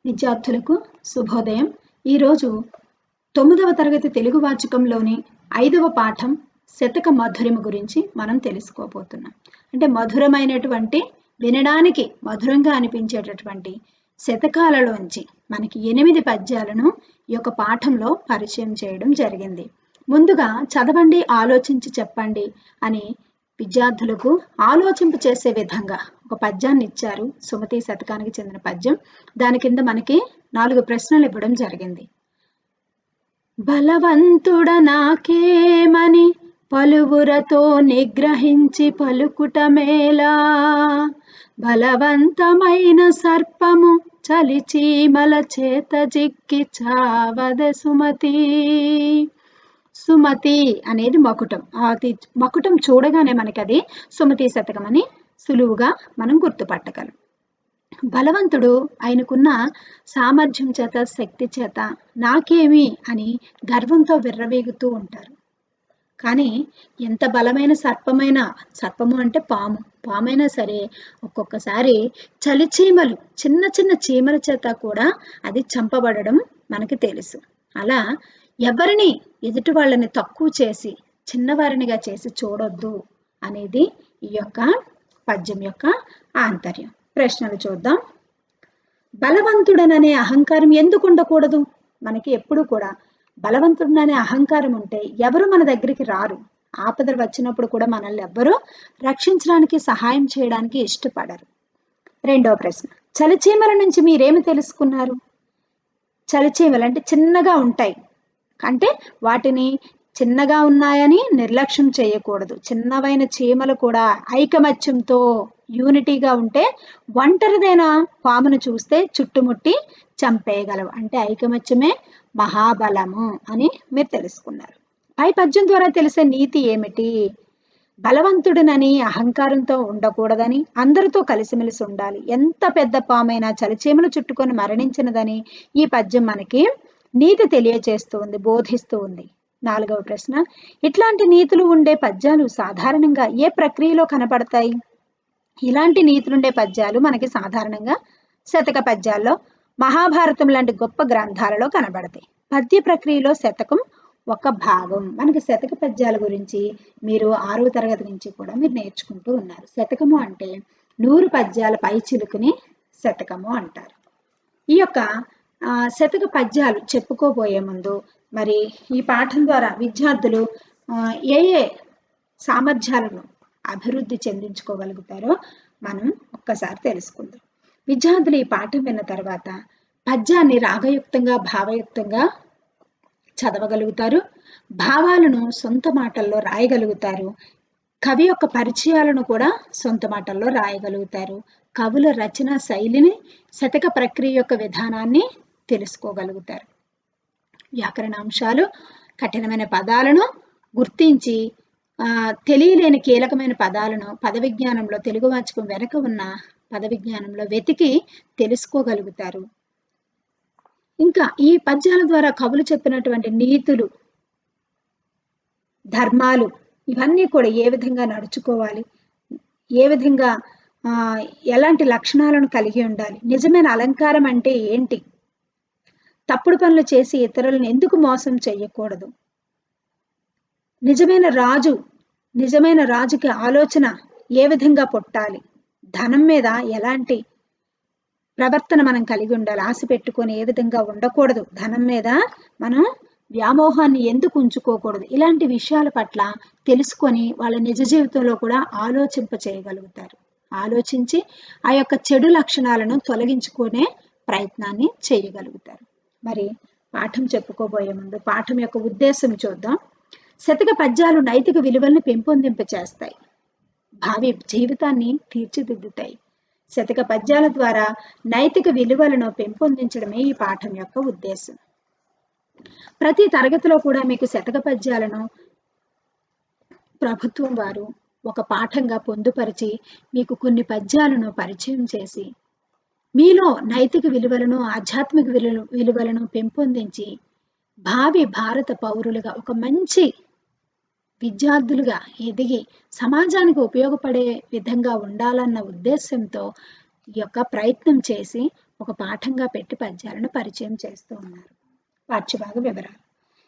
విద్యార్థులకు శుభోదయం. ఈరోజు 9వ తరగతి తెలుగు వాచకంలోని 5వ పాఠం శతక మధురిమ గురించి మనం తెలుసుకోబోతున్నాం. అంటే మధురమైనటువంటి వినడానికి మధురంగా అనిపించేటటువంటి శతకాలలోంచి మనకి 8 పద్యాలను ఈ యొక్క పాఠంలో పరిచయం చేయడం జరిగింది. ముందుగా చదవండి, ఆలోచించి చెప్పండి అని విద్యార్థులకు ఆలోచింప చేసే విధంగా ఒక పద్యాన్ని ఇచ్చారు. సుమతి శతకానికి చెందిన పద్యం. దాని కింద మనకి 4 ప్రశ్నలు ఇవ్వడం జరిగింది. బలవంతుడ నాకేమని పలువురతో నిగ్రహించి పలుకుట మేలా, బలవంతమైన సర్పము చలిచీమల చేత జిక్కి చావద సుమతి. సుమతి అనేది మకుటం. మకుటం చూడగానే మనకి అది సుమతి శతకం అని సులువుగా మనం గుర్తుపట్టగలం. బలవంతుడు ఆయనకున్న సామర్థ్యం చేత, శక్తి చేత నాకేమి అని గర్వంతో విర్రవీగుతూ ఉంటారు. కానీ ఎంత బలమైన సర్పము అంటే పామైనా సరే ఒక్కొక్కసారి చలిచీమలు, చిన్న చిన్న చీమల చేత కూడా అది చంపబడడం మనకి తెలుసు. అలా ఎవరిని ఎదుటి వాళ్ళని తక్కువ చేసి చిన్నవారినిగా చేసి చూడొద్దు అనేది ఈ యొక్క పద్యం యొక్క ఆంతర్యం. ప్రశ్నలు చూద్దాం. బలవంతుడననే అహంకారం ఎందుకు ఉండకూడదు? మనకి ఎప్పుడు కూడా బలవంతుడననే అహంకారం ఉంటే ఎవరు మన దగ్గరికి రారు. ఆపదలు వచ్చినప్పుడు కూడా మనల్ని ఎవ్వరూ రక్షించడానికి, సహాయం చేయడానికి ఇష్టపడరు. రెండవ ప్రశ్న, చలిచీమల నుంచి మీరేమి తెలుసుకున్నారు? చలిచీమలు అంటే చిన్నగా ఉంటాయి, అంటే వాటిని చిన్నగా ఉన్నాయని నిర్లక్ష్యం చేయకూడదు. చిన్నవైన చీమలు కూడా ఐకమత్యంతో యూనిటీగా ఉంటే ఒంటరిదైన పామును చూస్తే చుట్టుముట్టి చంపేయగలవు. అంటే ఐకమత్యమే మహాబలము అని మీరు తెలుసుకున్నారు. పై పద్యం ద్వారా తెలిసే నీతి ఏమిటి? బలవంతుడినని అహంకారంతో ఉండకూడదని, అందరితో కలిసిమెలిసి ఉండాలి. ఎంత పెద్ద పామైనా చలిచీమలు చుట్టుకొని మరణించినదని ఈ పద్యం మనకి నీతి తెలియచేస్తూ ఉంది, బోధిస్తూ ఉంది. 4వ ప్రశ్న, ఇట్లాంటి నీతులు ఉండే పద్యాలు సాధారణంగా ఏ ప్రక్రియలో కనపడతాయి? ఇలాంటి నీతులుండే పద్యాలు మనకి సాధారణంగా శతక పద్యాల్లో, మహాభారతం లాంటి గొప్ప గ్రంథాలలో కనబడతాయి. పద్య ప్రక్రియలో శతకం ఒక భాగం. మనకి శతక పద్యాల గురించి మీరు 6వ తరగతి నుంచి కూడా మీరు నేర్చుకుంటూ ఉన్నారు. శతకము అంటే 100 పద్యాల పై చిలుకుని శతకము అంటారు. ఈ యొక్క శతక పద్యాలు చెప్పుకోబోయే ముందు మరి ఈ పాఠం ద్వారా విద్యార్థులు ఏ సామర్థ్యాలను అభివృద్ధి చెందించుకోగలుగుతారో మనం ఒక్కసారి తెలుసుకుందాం. విద్యార్థులు ఈ పాఠం విన్న తర్వాత పద్యాన్ని రాగయుక్తంగా, భావయుక్తంగా చదవగలుగుతారు. భావాలను సొంత మాటల్లో రాయగలుగుతారు. కవి యొక్క పరిచయాలను కూడా సొంత మాటల్లో రాయగలుగుతారు. కవుల రచన శైలిని, శతక ప్రక్రియ యొక్క విధానాన్ని తెలుసుకోగలుగుతారు. వ్యాకరణాంశాలు, కఠినమైన పదాలను గుర్తించి తెలియలేని కీలకమైన పదాలను పద విజ్ఞానంలో, తెలుగు వాచకం వెనక ఉన్న పద విజ్ఞానంలో వెతికి తెలుసుకోగలుగుతారు. ఇంకా ఈ పద్యాల ద్వారా కవులు చెప్పినటువంటి నీతులు, ధర్మాలు ఇవన్నీ కూడా ఏ విధంగా నడుచుకోవాలి, ఏ విధంగా ఎలాంటి లక్షణాలను కలిగి ఉండాలి, నిజమైన అలంకారం అంటే ఏంటి, తప్పుడు పనులు చేసి ఇతరులను ఎందుకు మోసం చేయకూడదు, నిజమైన రాజుకి ఆలోచన ఏ విధంగా పుట్టాలి, ధనం మీద ఎలాంటి ప్రవర్తన మనం కలిగి ఉండాలి, ఆశ పెట్టుకొని ఏ విధంగా ఉండకూడదు, ధనం మీద మనం వ్యామోహాన్ని ఎందుకు ఉంచుకోకూడదు, ఇలాంటి విషయాల పట్ల తెలుసుకొని వాళ్ళ నిజ జీవితంలో కూడా ఆలోచింప చేయగలుగుతారు. ఆలోచించి ఆ యొక్క చెడు లక్షణాలను తొలగించుకునే ప్రయత్నాన్ని చేయగలుగుతారు. మరి పాఠం చెప్పుకోబోయే ముందు పాఠం యొక్క ఉద్దేశం చూద్దాం. శతక పద్యాలు నైతిక విలువల్ని పెంపొందింప చేస్తాయి, భావి జీవితాన్ని తీర్చిదిద్దుతాయి. శతక పద్యాల ద్వారా నైతిక విలువలను పెంపొందించడమే ఈ పాఠం యొక్క ఉద్దేశం. ప్రతి తరగతిలో కూడా మీకు శతక పద్యాలను ప్రభుత్వం వారు ఒక పాఠంగా పొందుపరిచి మీకు కొన్ని పద్యాలను పరిచయం చేసి మీలో నైతిక విలువలను, ఆధ్యాత్మిక విలువలను పెంపొందించి భావి భారత పౌరులుగా, ఒక మంచి విద్యార్థులుగా ఎదిగి సమాజానికి ఉపయోగపడే విధంగా ఉండాలన్న ఉద్దేశంతో ఈ యొక్క ప్రయత్నం చేసి ఒక పాఠంగా పెట్టి పద్యాలను పరిచయం చేస్తూ ఉన్నారు. పాఠ్యభాగ వివరాలు.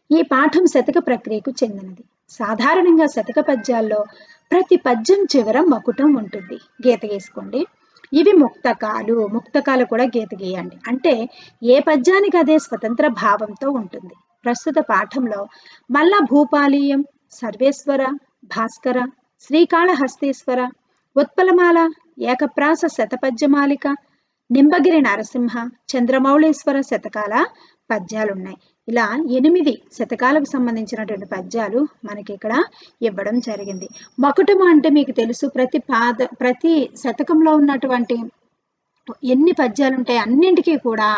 ఈ పాఠం శతక ప్రక్రియకు చెందినది. సాధారణంగా శతక పద్యాల్లో ప్రతి పద్యం చివర మకుటం ఉంటుంది. గీత గీసుకోండి. ఇవి ముక్తకాలు. ముక్తకాలు కూడా గీత గీయండి. అంటే ఏ పద్యానికి అదే స్వతంత్ర భావంతో ఉంటుంది. ప్రస్తుత పాఠంలో మల్ల భూపాలీయం, సర్వేశ్వర, భాస్కర, శ్రీకాళహస్తీశ్వర, ఉత్పలమాల, ఏకప్రాస శతపద్యమాలిక, నింబగిరి నరసింహ, చంద్రమౌళీశ్వర శతకాల పద్యాలున్నాయి. ఇలా 8 శతకాలకు సంబంధించినటువంటి పద్యాలు మనకి ఇక్కడ ఇవ్వడం జరిగింది. మకుటము అంటే మీకు తెలుసు, ప్రతి శతకంలో ఉన్నటువంటి ఎన్ని పద్యాలు ఉంటాయి అన్నింటికీ కూడా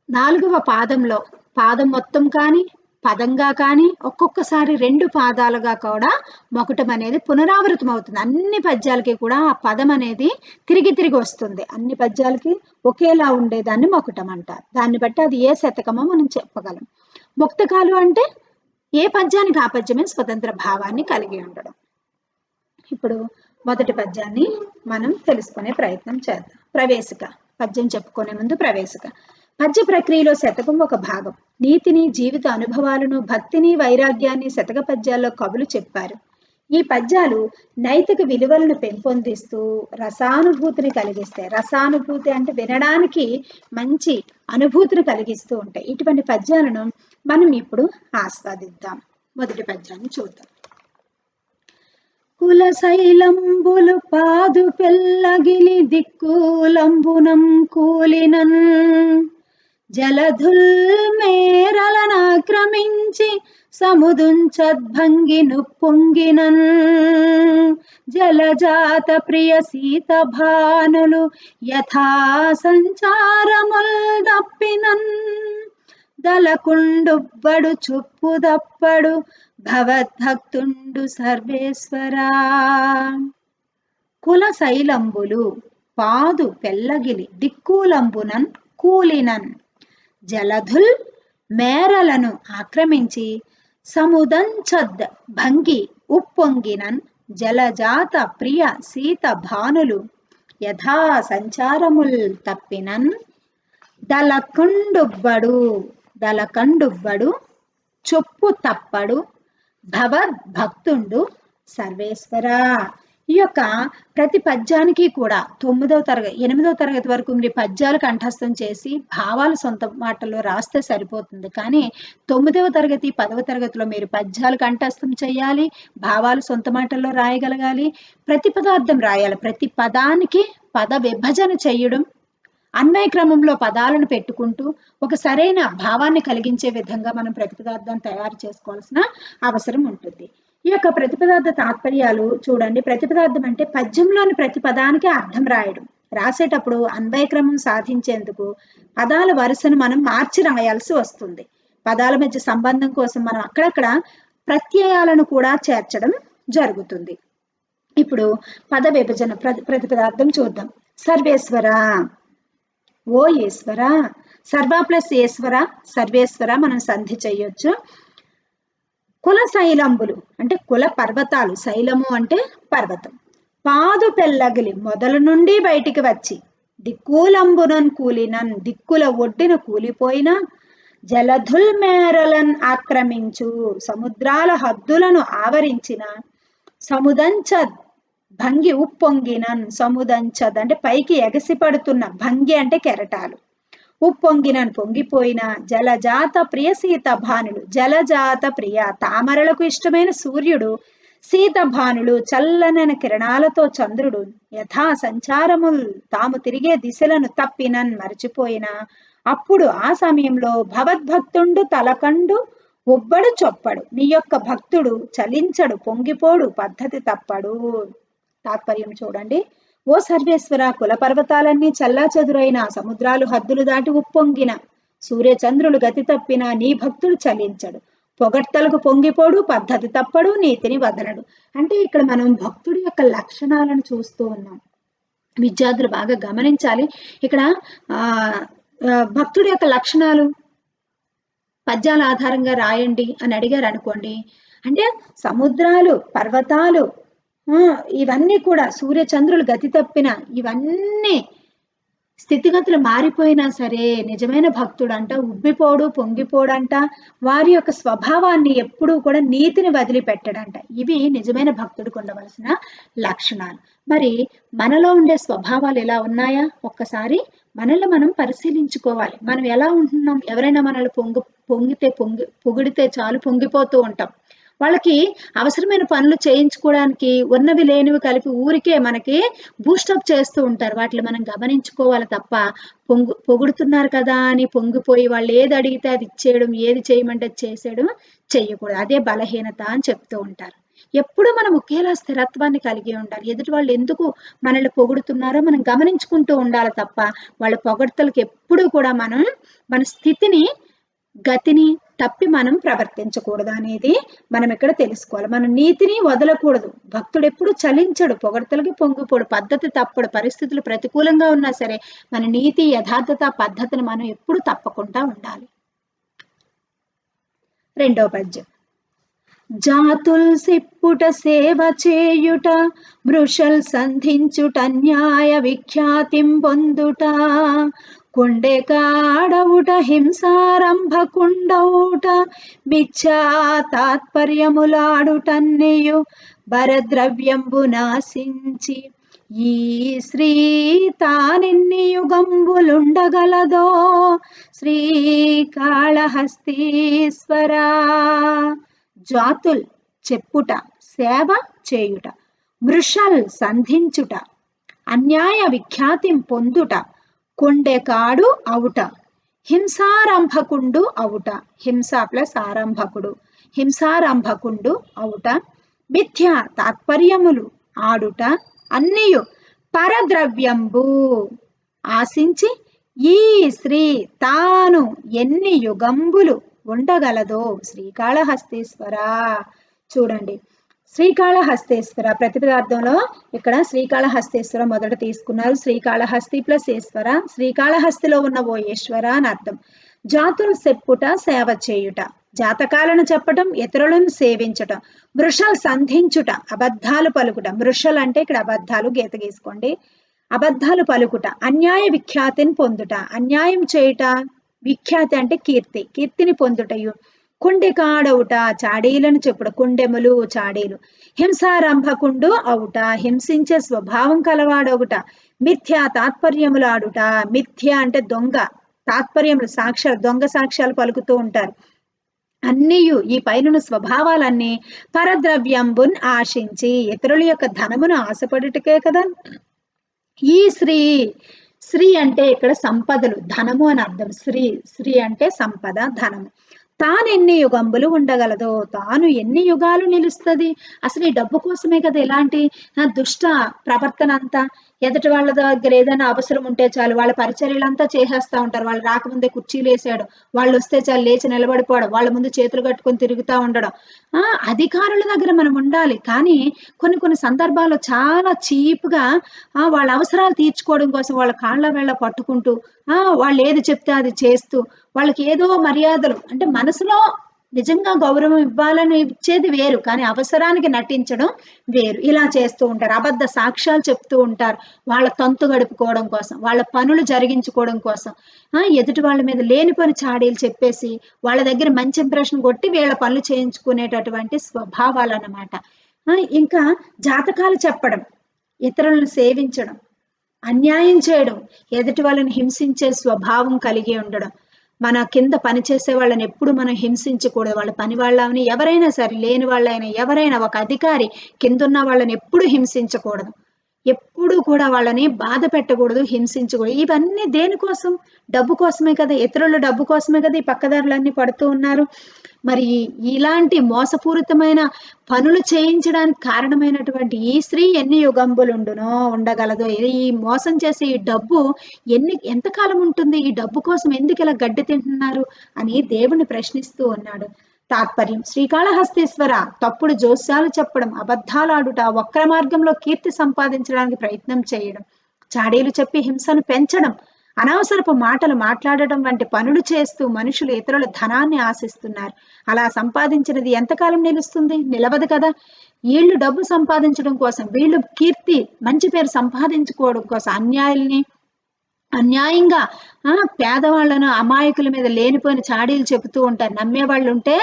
4వ పాదంలో పాదం మొత్తం కానీ పదంగా కానీ ఒక్కొక్కసారి 2 పాదాలుగా కూడా మకుటం అనేది పునరావృతం అవుతుంది. అన్ని పద్యాలకి కూడా ఆ పదం అనేది తిరిగి వస్తుంది. అన్ని పద్యాలకి ఒకేలా ఉండేదాన్ని మకుటం అంటారు. దాన్ని బట్టి అది ఏ శతకమో మనం చెప్పగలం. ముక్తకాలు అంటే ఏ పద్యానికి ఆ పద్యమే స్వతంత్ర భావాన్ని కలిగి ఉండడం. ఇప్పుడు మొదటి పద్యాన్ని మనం తెలుసుకునే ప్రయత్నం చేద్దాం. ప్రవేశిక. పద్యం చెప్పుకునే ముందు ప్రవేశిక. పద్య ప్రక్రియలో శతకం ఒక భాగం. నీతిని, జీవిత అనుభవాలను, భక్తిని, వైరాగ్యాన్ని శతక పద్యాల్లో కవులు చెప్పారు. ఈ పద్యాలు నైతిక విలువలను పెంపొందిస్తూ రసానుభూతిని కలిగిస్తాయి. రసానుభూతి అంటే వినడానికి మంచి అనుభూతిని కలిగిస్తూ ఉంటాయి. ఇటువంటి పద్యాలను మనం ఇప్పుడు ఆస్వాదిద్దాం. మొదటి పద్యాన్ని చూద్దాం. కులశైలంబులు పాదు పెల్లగిలి దిక్కులంబునం కూలినన్, జలధుల్ మేరలనాక్రమించి సముదుంచద్భంగిను పొంగినన్, జలజాత ప్రియ సీత భానులు యథా సంచారముల్ దప్పినన్, దలకుండుబ్బడు చుప్పుదప్పడు భవద్భక్తుండు సర్వేశ్వరా. కులశైలంబులు పాదు పెల్లగిలి దిక్కులంబునన్ కూలినన్, జలధుల్ మేరలను ఆక్రమించి సముదంచద్ భంగి ఉప్పొంగినన్, జలజాత ప్రియ సీత భానులు యథా సంచారముల్ తప్పినన్, దలకండుబ్బడు చొప్పు తప్పడు భవద్భక్తుండు సర్వేశ్వరా. ఈ యొక్క ప్రతి పద్యానికి కూడా 8వ తరగతి వరకు మీరు పద్యాలు కంఠస్థం చేసి భావాలు సొంత మాటల్లో రాస్తే సరిపోతుంది. కానీ 9వ తరగతి 10వ తరగతిలో మీరు పద్యాలు కంఠస్థం చేయాలి, భావాలు సొంత మాటల్లో రాయగలగాలి, ప్రతి పదార్థం రాయాలి. ప్రతి పదానికి పద విభజన చేయడం, అన్వయ క్రమంలో పదాలను పెట్టుకుంటూ ఒక సరైన భావాన్ని కలిగించే విధంగా మనం ప్రతిపదార్థాన్ని తయారు చేసుకోవాల్సిన అవసరం ఉంటుంది. ఈ యొక్క ప్రతిపదార్థ తాత్పర్యాలు చూడండి. ప్రతిపదార్థం అంటే పద్యంలోని ప్రతి పదానికి అర్థం రాయడం. రాసేటప్పుడు అన్వయ క్రమం సాధించేందుకు పదాల వరుసను మనం మార్చి రాయాల్సి వస్తుంది. పదాల మధ్య సంబంధం కోసం మనం అక్కడక్కడ ప్రత్యయాలను కూడా చేర్చడం జరుగుతుంది. ఇప్పుడు పద విభజన ప్రతిపదార్థం చూద్దాం. సర్వేశ్వర, ఓ ఈశ్వర. సర్వ ప్లస్ ఈశ్వర, సర్వేశ్వర మనం సంధి చేయొచ్చు. కుల శైలంబులు అంటే కుల పర్వతాలు, శైలము అంటే పర్వతం. పాదు పెల్లగిలి మొదలు నుండి బయటికి వచ్చి, దిక్కులంబునన్ కూలినన్ దిక్కుల ఒడ్డిన కూలిపోయిన, జలధుల్ మేరలన్ ఆక్రమించు సముద్రాల హద్దులను ఆవరించిన, సముదంచద్ భంగి ఉప్పొంగినన్. సముదంచద్ అంటే పైకి ఎగసి పడుతున్న, భంగి అంటే కెరటాలు, ఉప్పొంగినన్ పొంగిపోయిన, జలజాత ప్రియ సీత భానులు. జలజాత ప్రియ తామరలకు ఇష్టమైన సూర్యుడు, సీత భానులు చల్లనైన కిరణాలతో చంద్రుడు, యథా సంచారముల్ తాము తిరిగే దిశలను తప్పినన్ మరచిపోయిన, అప్పుడు ఆ సమయంలో భవద్భక్తుండు తలకండు ఉబ్బడు చొప్పడు. నీ యొక్క భక్తుడు చలించడు, పొంగిపోడు, పద్ధతి తప్పడు. తాత్పర్యం చూడండి. ఓ సర్వేశ్వర, కుల పర్వతాలన్నీ చల్లా చెదురైన, సముద్రాలు హద్దులు దాటి ఉప్పొంగిన, సూర్యచంద్రులు గతి తప్పిన నీ భక్తుడు చలించడు, పొగడ్తలకు పొంగిపోడు, పద్ధతి తప్పడు, నీతిని వదలడు. అంటే ఇక్కడ మనం భక్తుడి యొక్క లక్షణాలను చూస్తూ ఉన్నాం. విద్యార్థులు బాగా గమనించాలి. ఇక్కడ భక్తుడి యొక్క లక్షణాలు పద్యాల ఆధారంగా రాయండి అని అడిగారు అనుకోండి. అంటే సముద్రాలు, పర్వతాలు, ఇవన్నీ కూడా సూర్యచంద్రులు గతి తప్పిన, ఇవన్నీ స్థితిగతులు మారిపోయినా సరే నిజమైన భక్తుడంట ఉబ్బిపోడు, పొంగిపోడంట. వారి యొక్క స్వభావాన్ని ఎప్పుడూ కూడా నీతిని వదిలిపెట్టడంట. ఇవి నిజమైన భక్తుడికి ఉండవలసిన లక్షణాలు. మరి మనలో ఉండే స్వభావాలు ఎలా ఉన్నాయా? ఒక్కసారి మనల్ని మనం పరిశీలించుకోవాలి. మనం ఎలా ఉంటున్నాం? ఎవరైనా మనల్ని పొగిడితే చాలు పొంగిపోతూ ఉంటాం. వాళ్ళకి అవసరమైన పనులు చేయించుకోవడానికి ఉన్నవి లేనివి కలిపి ఊరికే మనకి బూస్టప్ చేస్తూ ఉంటారు. వాటిని మనం గమనించుకోవాలి తప్ప పొగుడుతున్నారు కదా అని పొంగిపోయి వాళ్ళు ఏది అడిగితే అది ఇచ్చేయడం, ఏది చేయమంటే చేసేయడం చెయ్యకూడదు. అదే బలహీనత అని చెప్తూ ఉంటారు. ఎప్పుడు మనం ఒకేలా స్థిరత్వాన్ని కలిగి ఉండాలి. ఎదుటి వాళ్ళు ఎందుకు మనల్ని పొగుడుతున్నారో మనం గమనించుకుంటూ ఉండాలి తప్ప వాళ్ళ పొగడ్తలకు ఎప్పుడూ కూడా మనం మన స్థితిని గతిని తప్పి మనం ప్రవర్తించకూడదు అనేది మనం ఇక్కడ తెలుసుకోవాలి. మన నీతిని వదలకూడదు. భక్తుడు ఎప్పుడు చలించడు, పొగడ్తలకి పొంగిపోడు, పద్ధతి తప్పడు. పరిస్థితులు ప్రతికూలంగా ఉన్నా సరే మన నీతి యథార్థత పద్ధతిని మనం ఎప్పుడు తప్పకుండా ఉండాలి. రెండో పద్యం. జాతుల్ సిప్పుట సేవ చేయుట మృషల్ సంధించుట న్యాయ విఖ్యాతిం పొందుట కుండె కాడవుట హింసారంభకుండవుట మిథ్యా తాత్పర్యములాడుటన్నయు భరద్రవ్యంబు నాశించి ఈ శ్రీ తానెన్ని యుగంబులుండగలదో శ్రీకాళహస్తీశ్వరా. జాతుల్ చెప్పుట సేవ చేయుట మృషల్ సంధించుట అన్యాయ విఖ్యాతిం పొందుట కొండెకాడు అవుట హింసారంభకుండు అవుట. హింస ప్లస్ ఆరంభకుడు, హింసారంభకుండు అవుట మిథ్య తాత్పర్యములు ఆడుట అన్నియు పరద్రవ్యంబు ఆశించి ఈ శ్రీ తాను ఎన్ని యుగంబులు ఉండగలదో శ్రీకాళహస్తీశ్వర. చూడండి, శ్రీకాళహస్తీశ్వర ప్రతిపదార్థంలో ఇక్కడ శ్రీకాళహస్తీశ్వర మొదట తీసుకున్నారు. శ్రీకాళహస్తి ప్లస్ ఈశ్వర, శ్రీకాళహస్తిలో ఉన్న ఓ ఈశ్వర అని అర్థం. జాతులు చెప్పుట సేవ చేయుట, జాతకాలను చెప్పటం, ఇతరులను సేవించటం. మృషల్ సంధించుట అబద్ధాలు పలుకుట. మృషల్ అంటే ఇక్కడ అబద్ధాలు, గీత గీసుకోండి. అబద్ధాలు పలుకుట. అన్యాయ విఖ్యాతిని పొందుట, అన్యాయం చేయుట. విఖ్యాతి అంటే కీర్తి, కీర్తిని పొందుటయు. కుండెకాడవుట చాడీలను చెప్పుడు, కుండెములు చాడీలు. హింసారంభకుండు అవుట హింసించే స్వభావం కలవాడవుట. మిథ్య తాత్పర్యములాడుట, మిథ్య అంటే దొంగ, తాత్పర్యములు సాక్ష్యాలు, దొంగ సాక్ష్యాలు పలుకుతూ ఉంటారు. అన్నియు ఈ పైన స్వభావాలన్నీ పరద్రవ్యంబున్ ఆశించి ఇతరుల యొక్క ధనమును ఆశపడుటకే కదా. ఈ శ్రీ, శ్రీ అంటే ఇక్కడ సంపదలు, ధనము అని అర్థం. శ్రీ, శ్రీ అంటే సంపద, ధనము. తాను ఎన్ని యుగంబులు ఉండగలదో, తాను ఎన్ని యుగాలు నిలుస్తుంది. అసలు ఈ డబ్బు కోసమే కదా ఇలాంటి దుష్ట ప్రవర్తన అంతా. ఎదుటి వాళ్ళ దగ్గర ఏదైనా అవసరం ఉంటే చాలు వాళ్ళ పరిచర్యలంతా చేసేస్తా ఉంటారు. వాళ్ళు రాకముందే కుర్చీలు వేసేయడం, వాళ్ళు వస్తే చాలు లేచి నిలబడిపోవడం, వాళ్ళ ముందు చేతులు కట్టుకొని తిరుగుతూ ఉండడం. అధికారుల దగ్గర మనం ఉండాలి, కానీ కొన్ని కొన్ని సందర్భాల్లో చాలా చీప్గా వాళ్ళ అవసరాలు తీర్చుకోవడం కోసం వాళ్ళ కాళ్ళ వేళ్ళ పట్టుకుంటూ వాళ్ళు ఏది చెప్తే అది చేస్తూ వాళ్ళకి ఏదో మర్యాదలు అంటే మనసులో నిజంగా గౌరవం ఇవ్వాలని ఇచ్చేది వేరు, కానీ అవసరానికి నటించడం వేరు. ఇలా చేస్తూ ఉంటారు. అబద్ధ సాక్ష్యాలు చెప్తూ ఉంటారు వాళ్ళ తంతు గడుపుకోవడం కోసం, వాళ్ళ పనులు జరిగించుకోవడం కోసం. ఎదుటి వాళ్ళ మీద లేని పని చాడీలు చెప్పేసి వాళ్ళ దగ్గర మంచి ఇంప్రెషన్ కొట్టి వీళ్ళ పనులు చేయించుకునేటటువంటి స్వభావాలు అన్నమాట. ఇంకా జాతకాలు చెప్పడం, ఇతరులను సేవించడం, అన్యాయం చేయడం, ఎదుటి వాళ్ళని హింసించే స్వభావం కలిగి ఉండడం. మన కింద పనిచేసే వాళ్ళని ఎప్పుడు మనం హింసించకూడదు. వాళ్ళ పని వాళ్ళని ఎవరైనా సరే, లేని వాళ్ళైనా ఎవరైనా, ఒక అధికారి కిందున్న వాళ్ళని ఎప్పుడు హింసించకూడదు. ఎప్పుడు కూడా వాళ్ళని బాధ పెట్టకూడదు, హింసించకూడదు. ఇవన్నీ దేనికోసం? డబ్బు కోసమే కదా. ఇతరుల డబ్బు కోసమే కదా ఈ పక్కదారులన్నీ పడుతూ ఉన్నారు. మరి ఇలాంటి మోసపూరితమైన పనులు చేయించడానికి కారణమైనటువంటి ఈ స్త్రీ ఎన్ని యుగంబులుండునో ఉండగలదో. ఈ మోసం చేసే ఈ డబ్బు ఎంతకాలం ఉంటుంది? ఈ డబ్బు కోసం ఎందుకు ఇలా గడ్డి తింటున్నారు అని దేవుని ప్రశ్నిస్తూ ఉన్నాడు. తాత్పర్యం: శ్రీకాళహస్తీశ్వర తప్పుడు జోస్యాలు చెప్పడం, అబద్ధాలు ఆడుట, వక్ర మార్గంలో కీర్తి సంపాదించడానికి ప్రయత్నం చేయడం, చాడీలు చెప్పి హింసను పెంచడం, అనవసరపు మాటలు మాట్లాడటం వంటి పనులు చేస్తూ మనుషులు ఇతరుల ధనాన్ని ఆశిస్తున్నారు. అలా సంపాదించినది ఎంతకాలం నిలుస్తుంది? నిలవదు కదా. వీళ్ళు డబ్బు సంపాదించడం కోసం, వీళ్ళు కీర్తి మంచి పేరు సంపాదించుకోవడం కోసం అన్యాయాల్ని అన్యాయంగా పేదవాళ్ళను అమాయకుల మీద లేనిపోయిన చాడీలు చెబుతూ ఉంటారు. నమ్మేవాళ్ళు ఉంటే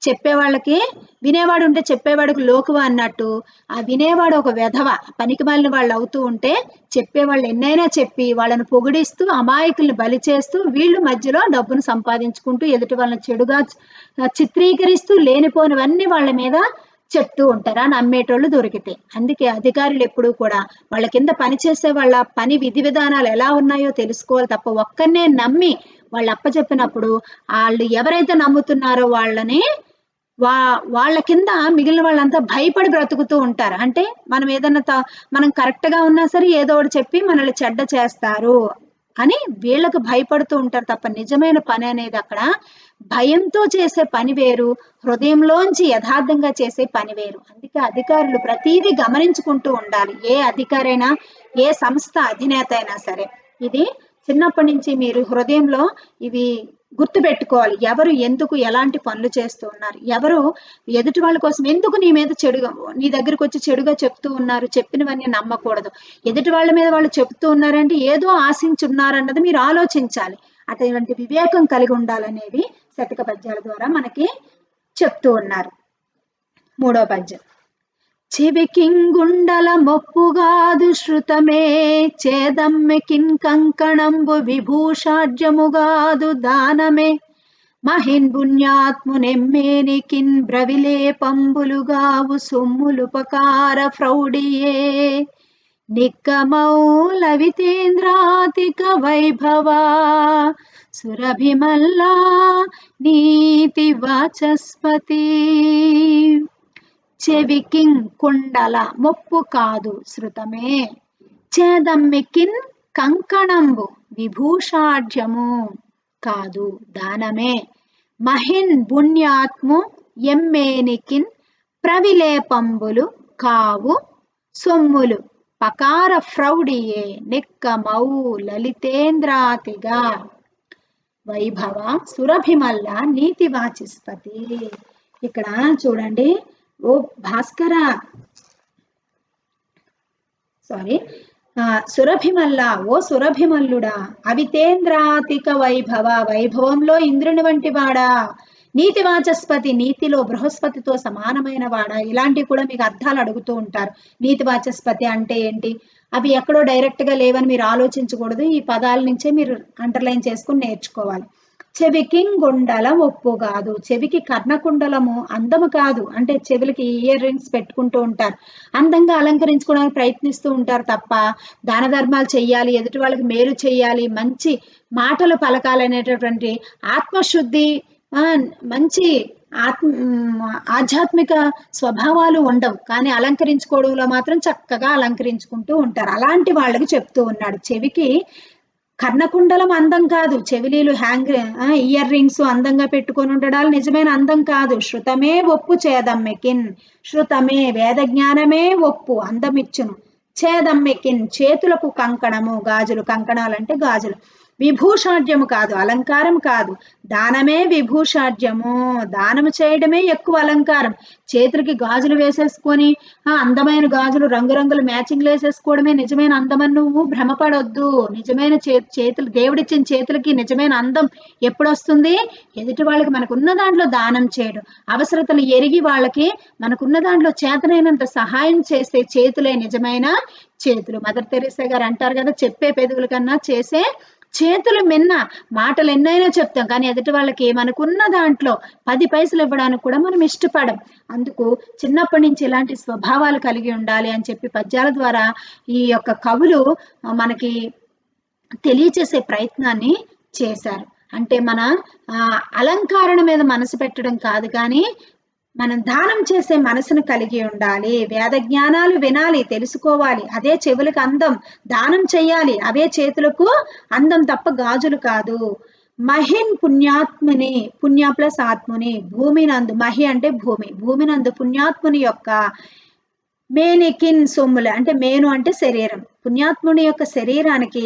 చెప్పేవాళ్ళకి, వినేవాడు ఉంటే చెప్పేవాడికి లోకువ అన్నట్టు ఆ వినేవాడు ఒక వెధవ పనికిమాలిన వాళ్ళు అవుతూ ఉంటే చెప్పేవాళ్ళు ఎన్నైనా చెప్పి వాళ్ళని పొగిడిస్తూ అమాయకుల్ని బలి చేస్తూ వీళ్ళు మధ్యలో డబ్బును సంపాదించుకుంటూ ఎదుటి వాళ్ళని చెడుగా చిత్రీకరిస్తూ లేనిపోనివన్నీ వాళ్ళ మీద చెప్తూ ఉంటారు. నమ్మేటోళ్ళు దొరికితే. అందుకే అధికారులు ఎప్పుడూ కూడా వాళ్ళ కింద పనిచేసే వాళ్ళ పని విధి విధానాలు ఎలా ఉన్నాయో తెలుసుకోవాలి తప్ప ఒక్కరినే నమ్మి వాళ్ళు అప్పచెప్పినప్పుడు వాళ్ళు ఎవరైతే నమ్ముతున్నారో వాళ్ళని వాళ్ళ కింద మిగిలిన వాళ్ళంతా భయపడి బ్రతుకుతూ ఉంటారు. అంటే మనం ఏదన్నా మనం కరెక్ట్ గా ఉన్నా సరే ఏదో ఒకటి చెప్పి మనల్ని చెడ్డ చేస్తారు అని వీళ్ళకు భయపడుతూ ఉంటారు తప్ప నిజమైన పని అనేది అక్కడ భయంతో చేసే పని వేరు, హృదయంలోంచి యథార్థంగా చేసే పని వేరు. అందుకే అధికారులు ప్రతిదీ గమనించుకుంటూ ఉండాలి. ఏ అధికారైనా, ఏ సంస్థ అధినేత అయినా సరే ఇది చిన్నప్పటి నుంచి మీరు హృదయంలో ఇవి గుర్తు పెట్టుకోవాలి. ఎవరు ఎందుకు ఎలాంటి పనులు చేస్తూ ఉన్నారు, ఎవరు ఎదుటి వాళ్ళ కోసం ఎందుకు నీ మీద చెడుగా నీ దగ్గరకు వచ్చి చెడుగా చెప్తూ ఉన్నారు, చెప్పినవన్నీ నమ్మకూడదు. ఎదుటి వాళ్ళ మీద వాళ్ళు చెప్తూ ఉన్నారంటే ఏదో ఆశించున్నారన్నది మీరు ఆలోచించాలి. అటువంటి వివేకం కలిగి ఉండాలనేవి శతక పద్యాల ద్వారా మనకి చెప్తూ ఉన్నారు. మూడో పద్యం. చెవికింగుండల మొప్పుగాదు శృతమే చేదమ్మెకిన్ కంకణంబు విభూషాఢ్యముగాదు దానమే మహిన్ పుణ్యాత్మునెమ్మేనికిన్ బ్రవిలే పంబులుగావు సొమ్ములుపకార ఫ్రౌడియే నిక్కమౌలవితేంద్రాతిక వైభవా సురభిమల్లా నీతి వాచస్పతి. చెవికిన్ కుండల మొప్పు కాదు శృతమే చేదమ్మికిన్ కంకణంబు విభూషాఢ్యము కాదు దానమే మహిన్ పుణ్యాత్ము ఎమ్మేనికిన్ ప్రవిలేపంబులు కావు సొమ్ములు పకార ఫ్రౌడియే నిక్కమౌ లలితేంద్రాతిగా వైభవ సురభిమల్ల నీతి వాచస్పతి. ఇక్కడ చూడండి, ఓ భాస్కర సురభిమల్ల, ఓ సురభిమల్లుడా, అవితేంద్రాతిక వైభవ, వైభవంలో ఇంద్రుని వంటి వాడా, నీతి వాచస్పతి, నీతిలో బృహస్పతితో సమానమైన వాడా. ఇలాంటివి కూడా మీకు అర్థాలు అడుగుతూ ఉంటారు. నీతి వాచస్పతి అంటే ఏంటి, అవి ఎక్కడో డైరెక్ట్ గా లేవని మీరు ఆలోచించకూడదు. ఈ పదాల నుంచే మీరు అండర్లైన్ చేసుకుని నేర్చుకోవాలి. చెవికి గుండలం ఒప్పు కాదు, చెవికి కర్ణకుండలము అందము కాదు. అంటే చెవులకి ఇయర్ రింగ్స్ పెట్టుకుంటూ ఉంటారు, అందంగా అలంకరించుకోవడానికి ప్రయత్నిస్తూ ఉంటారు తప్ప దాన ధర్మాలు చెయ్యాలి, ఎదుటి వాళ్ళకి మేలు చెయ్యాలి, మంచి మాటలు పలకాలనేటటువంటి ఆత్మశుద్ధి మంచి ఆధ్యాత్మిక స్వభావాలు ఉండవు. కానీ అలంకరించుకోవడంలో మాత్రం చక్కగా అలంకరించుకుంటూ ఉంటారు. అలాంటి వాళ్ళకి చెప్తూ ఉన్నాడు. చెవికి కర్ణకుండలం అందం కాదు, చెవిలీలు ఇయర్ రింగ్స్ అందంగా పెట్టుకొని ఉండడాలు నిజమైన అందం కాదు. శృతమే ఒప్పు చేదమ్మెకిన్, శృతమే వేద జ్ఞానమే ఒప్పు అందమిచ్చును. చేదమ్మెకిన్ చేతులకు కంకణము గాజులు, కంకణాలంటే గాజులు. విభూషాఢ్యము కాదు, అలంకారం కాదు. దానమే విభూషాఢ్యము, దానము చేయడమే ఎక్కువ అలంకారం. చేతులకి గాజులు వేసేసుకొని అందమైన గాజులు రంగురంగుల మ్యాచింగ్లు వేసేసుకోవడమే నిజమైన అందమని నువ్వు భ్రమపడొద్దు. నిజమైన చేతులు, దేవుడిచ్చిన చేతులకి నిజమైన అందం ఎప్పుడొస్తుంది, ఎదుటి వాళ్ళకి మనకున్న దాంట్లో దానం చేయడం, అవసరతలు ఎరిగి వాళ్ళకి మనకున్న దాంట్లో చేతనైనంత సహాయం చేసే చేతులే నిజమైన చేతులు. మదర్ తెరీసా గారు అంటారు కదా, చెప్పే పెదవుల కన్నా చేసే చేతులు మిన్న. మాటలు ఎన్నైనా చెప్తాం కానీ ఎదుటి వాళ్ళకి మనకున్న దాంట్లో 10 పైసలు ఇవ్వడానికి కూడా మనం ఇష్టపడం. అందుకు చిన్నప్పటి నుంచి ఇలాంటి స్వభావాలు కలిగి ఉండాలి అని చెప్పి పద్యాల ద్వారా ఈ యొక్క కవులు మనకి తెలియచేసే ప్రయత్నాన్ని చేశారు. అంటే మన అలంకరణ మీద మనసు పెట్టడం కాదు, కానీ మనం దానం చేసే మనసును కలిగి ఉండాలి. వేద జ్ఞానాలు వినాలి, తెలుసుకోవాలి, అదే చెవులకు అందం. దానం చెయ్యాలి, అవే చేతులకు అందం తప్ప గాజులు కాదు. మహిన్ పుణ్యాత్ముని, పుణ్య ప్లస్ ఆత్ముని, భూమి నందు, మహి అంటే భూమి, భూమి నందు పుణ్యాత్ముని యొక్క మేనికిన్ సొమ్ములు, అంటే మేను అంటే శరీరం, పుణ్యాత్ముని యొక్క శరీరానికి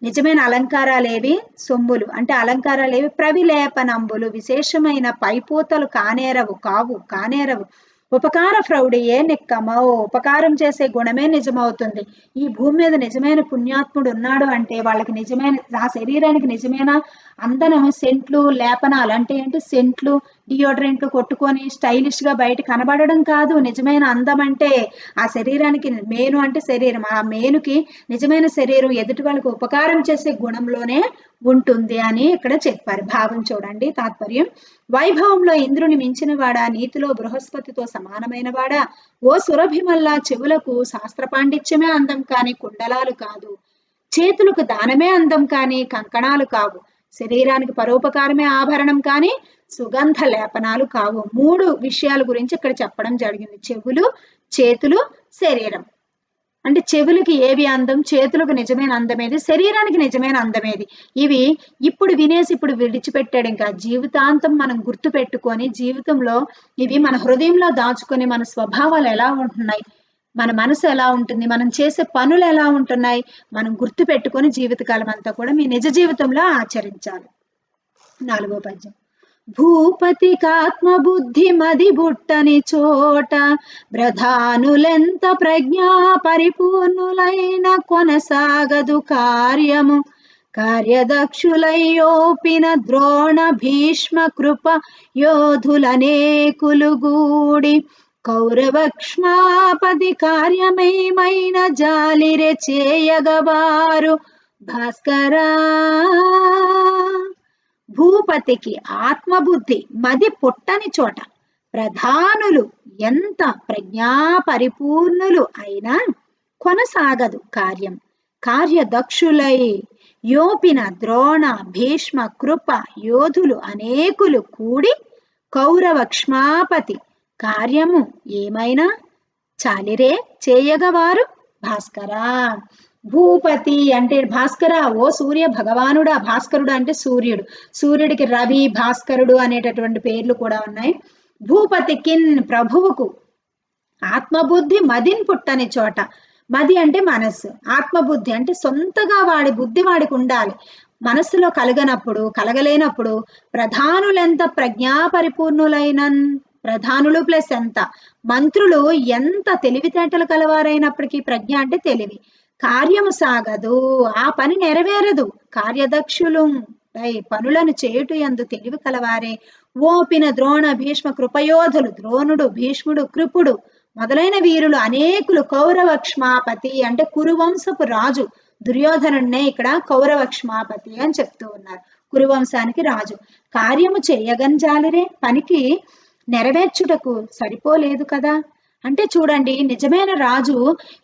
నిజమైన అలంకారాలేవి, సొమ్ములు అంటే అలంకారాలేవి, ప్రవిలేపనంబులు విశేషమైన పైపోతలు కానేరవు, కానేరవు. ఉపకార ప్రౌఢియే నిక్కమౌ, ఉపకారం చేసే గుణమే నిజమవుతుంది. ఈ భూమి మీద నిజమైన పుణ్యాత్ముడు ఉన్నాడు అంటే వాళ్ళకి నిజమైన ఆ శరీరానికి నిజమైన అందనం సెంట్లు లేపనాలు అంటే ఏంటి, సెంట్లు డియోడ్రెంట్లు కొట్టుకొని స్టైలిష్ గా బయట కనబడడం కాదు. నిజమైన అందం అంటే ఆ శరీరానికి మేను అంటే శరీరం, ఆ మేనుకి నిజమైన శరీరం ఎదుటి వాళ్ళకి ఉపకారం చేసే గుణంలోనే ఉంటుంది అని ఇక్కడ చెప్పారు. భావం చూడండి తాత్పర్యం. వైభవంలో ఇంద్రుని మించిన వాడా, నీతిలో బృహస్పతితో సమానమైన వాడా, ఓ సురభిమల్లా చెవులకు శాస్త్ర పాండిత్యమే అందం కాని కుండలాలు కాదు, చేతులకు దానమే అందం కాని కంకణాలు కావు, శరీరానికి పరోపకారమే ఆభరణం కాని సుగంధ లేపనాలు కావు. 3 విషయాల గురించి ఇక్కడ చెప్పడం జరిగింది. చెవులు, చేతులు, శరీరం. అంటే చెవులకి ఏవి అందం, చేతులకు నిజమైన అందమేది, శరీరానికి నిజమైన అందమేది. ఇవి ఇప్పుడు వినేసి ఇప్పుడు విడిచిపెట్టాడు. ఇంకా జీవితాంతం మనం గుర్తు పెట్టుకొని జీవితంలో ఇవి మన హృదయంలో దాచుకొని మన స్వభావాలు ఎలా ఉంటున్నాయి, మన మనసు ఎలా ఉంటుంది, మనం చేసే పనులు ఎలా ఉంటున్నాయి, మనం గుర్తు పెట్టుకొని జీవితకాలం అంతా కూడా మీ నిజ జీవితంలో ఆచరించాలి. 4వ పద్యం. భూపతికాత్మబుద్ధి మది బుట్టని చోట, ప్రధానులెంత ప్రజ్ఞా పరిపూర్ణులైన కొనసాగదు కార్యము, కార్యదక్షులయ్యోపిన ద్రోణ భీష్మ కృప యోధులనేకులు గూడి, కౌరవక్ష్మాపది కార్యమేమైన జాలిరె చేయగవారు భాస్కరా. భూపతికి ఆత్మబుద్ధి మది పుట్టని చోట, ప్రధానులు ఎంత ప్రజ్ఞా పరిపూర్ణులు అయినా కొనసాగదు కార్యం, కార్యదక్షులై యోపిన ద్రోణ భీష్మ కృప యోధులు అనేకులు కూడి, కౌరవ క్షమాపతి కార్యము ఏమైనా చాలిరే చేయగవారు భాస్కరా. భూపతి అంటే భాస్కర, ఓ సూర్య భగవానుడా. భాస్కరుడు అంటే సూర్యుడు, సూర్యుడికి రవి, భాస్కరుడు అనేటటువంటి పేర్లు కూడా ఉన్నాయి. భూపతికిన్ ప్రభువుకు ఆత్మబుద్ధి మదిన్ పుట్టని చోట, మది అంటే మనస్సు, ఆత్మబుద్ధి అంటే సొంతగా వాడి బుద్ధి వాడికి ఉండాలి. మనస్సులో కలగలేనప్పుడు ప్రధానులెంత ప్రజ్ఞా పరిపూర్ణులైన, ప్రధానులు ప్లస్ ఎంత, మంత్రులు ఎంత తెలివితేటలు కలవారైనప్పటికీ, ప్రజ్ఞ అంటే తెలివి, కార్యము సాగదు, ఆ పని నెరవేరదు. కార్యదక్షులు పనులను చేయుట యందు తెలివి కలవారే, ఓపిన ద్రోణ భీష్మ కృపయోధులు, ద్రోణుడు, భీష్ముడు, కృపుడు మొదలైన వీరులు అనేకులు, కౌరవక్ష్మాపతి అంటే కురువంశపు రాజు దుర్యోధనుడినే ఇక్కడ కౌరవక్ష్మాపతి అని చెప్తూ ఉన్నారు. కురువంశానికి రాజు. కార్యము చేయగంజాలిరే, పనికి నెరవేర్చుటకు సరిపోలేదు కదా. అంటే చూడండి, నిజమైన రాజు,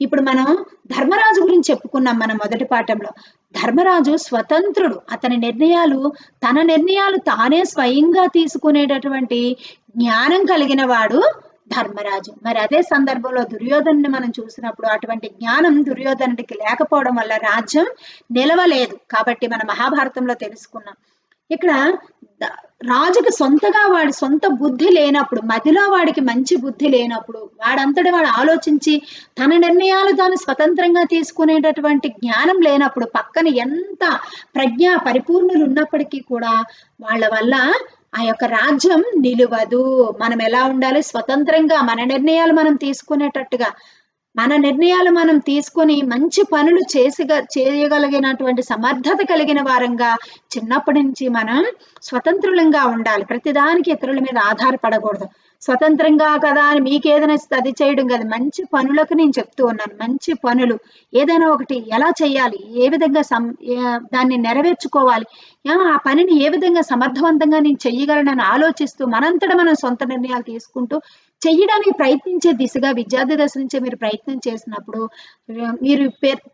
ఇప్పుడు మనం ధర్మరాజు గురించి చెప్పుకున్నాం మన మొదటి పాఠంలో. ధర్మరాజు స్వతంత్రుడు, అతని నిర్ణయాలు తన నిర్ణయాలు తానే స్వయంగా తీసుకునేటటువంటి జ్ఞానం కలిగిన వాడు ధర్మరాజు. మరి అదే సందర్భంలో దుర్యోధనుని మనం చూసినప్పుడు అటువంటి జ్ఞానం దుర్యోధనుడికి లేకపోవడం వల్ల రాజ్యం నిలవలేదు. కాబట్టి మన మహాభారతంలో తెలుసుకున్నాం. ఇక్కడ రాజుకు సొంతగా వాడి సొంత బుద్ధి లేనప్పుడు, మదిలో వాడికి మంచి బుద్ధి లేనప్పుడు, వాడంతటి వాడు ఆలోచించి తన నిర్ణయాలు తాను స్వతంత్రంగా తీసుకునేటటువంటి జ్ఞానం లేనప్పుడు, పక్కన ఎంత ప్రజ్ఞ పరిపూర్ణులు ఉన్నప్పటికీ కూడా వాళ్ళ వల్ల ఆ యొక్క రాజ్యం నిలువదు. మనం ఎలా ఉండాలి, స్వతంత్రంగా మన నిర్ణయాలు మనం తీసుకునేటట్టుగా, మన నిర్ణయాలు మనం తీసుకొని మంచి పనులు చేయగలిగినటువంటి సమర్థత కలిగిన వారంగా చిన్నప్పటి నుంచి మనం స్వతంత్రులంగా ఉండాలి. ప్రతిదానికి ఇతరుల మీద ఆధారపడకూడదు. స్వతంత్రంగా కదా అని మీకేదైనా అది చేయడం కదా, మంచి పనులకు నేను చెప్తూ ఉన్నాను. మంచి పనులు ఏదైనా ఒకటి ఎలా చేయాలి, ఏ విధంగా దాన్ని నెరవేర్చుకోవాలి, ఆ పనిని ఏ విధంగా సమర్థవంతంగా నేను చెయ్యగలనని ఆలోచిస్తూ మనంతట మనం సొంత నిర్ణయాలు తీసుకుంటూ చెయ్యడానికి ప్రయత్నించే దిశగా విద్యార్థి దశ నుంచే మీరు ప్రయత్నం చేసినప్పుడు, మీరు